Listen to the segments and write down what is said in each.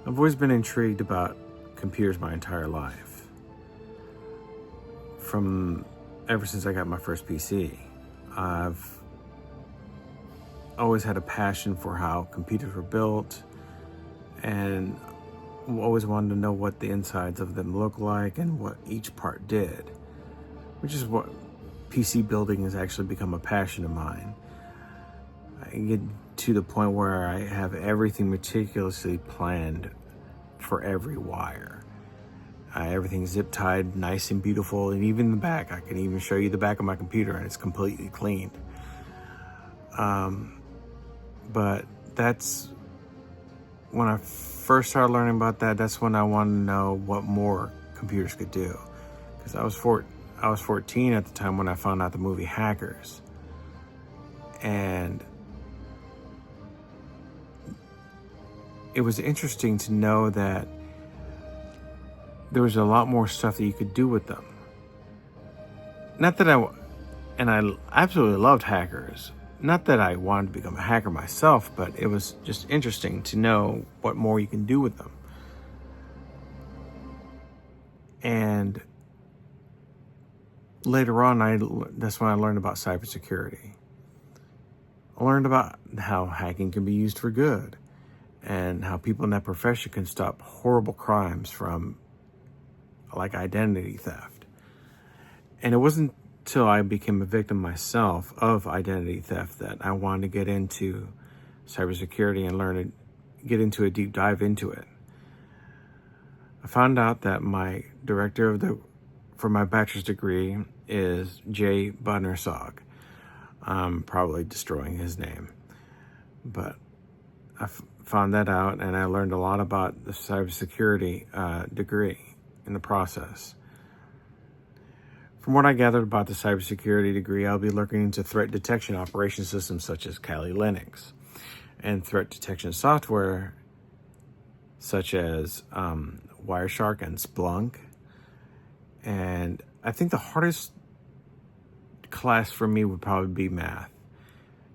I've always been intrigued about computers my entire life. Ever since I got my first PC, I've always had a passion for how computers were built and always wanted to know what the insides of them look like and what each part did, which is what PC building has actually become a passion of mine. I get to the point where I have everything meticulously planned for every wire. Everything's zip tied, nice and beautiful, and even the back. I can even show you the back of my computer and it's completely cleaned. But that's when I first started learning about that. That's when I wanted to know what more computers could do, because I was 14 at the time when I found out the movie Hackers, and it was interesting to know that there was a lot more stuff that you could do with them. Not that I absolutely loved Hackers. Not that I wanted to become a hacker myself, but it was just interesting to know what more you can do with them. And later on, that's when I learned about cybersecurity. I learned about how hacking can be used for good and how people in that profession can stop horrible crimes from, like, identity theft. And it wasn't till I became a victim myself of identity theft that I wanted to get into cybersecurity and get into a deep dive into it. I found out that my director for my bachelor's degree is Jay Budnersog. I'm probably destroying his name, but I found that out, and I learned a lot about the cybersecurity degree in the process. From what I gathered about the cybersecurity degree, I'll be looking into threat detection operation systems such as Kali Linux and threat detection software such as Wireshark and Splunk. And I think the hardest class for me would probably be math.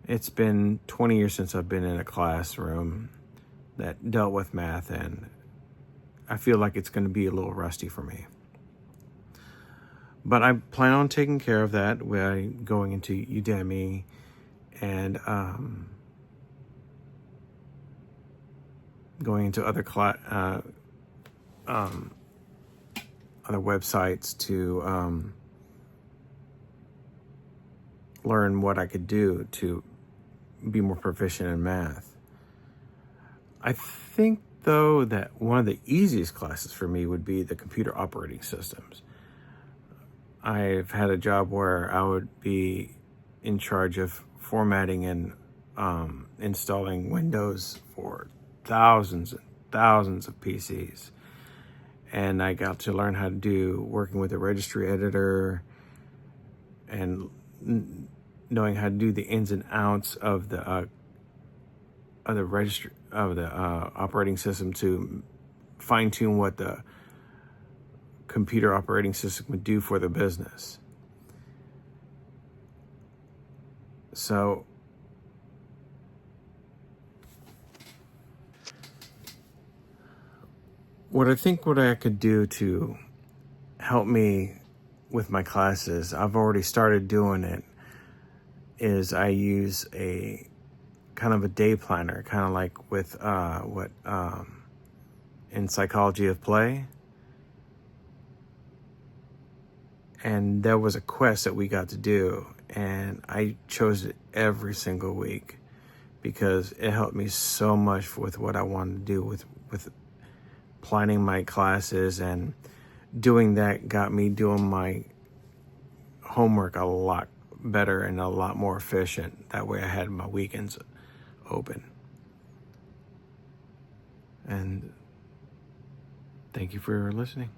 It's been 20 years since I've been in a classroom that dealt with math, and I feel like it's going to be a little rusty for me. But I plan on taking care of that by going into Udemy and going into other websites to learn what I could do to be more proficient in math. I think, though, that one of the easiest classes for me would be the computer operating systems. I've had a job where I would be in charge of formatting and installing Windows for thousands and thousands of PCs. And I got to learn how to do working with a registry editor and knowing how to do the ins and outs of the registry of the operating system to fine tune what the computer operating system would do for the business. So what I could do to help me with my classes, I've already started doing it, is I use a kind of a day planner, kind of like with in Psychology of Play. And there was a quest that we got to do, and I chose it every single week because it helped me so much with what I wanted to do with planning my classes, and doing that got me doing my homework a lot better and a lot more efficient. That way I had my weekends open. And thank you for listening.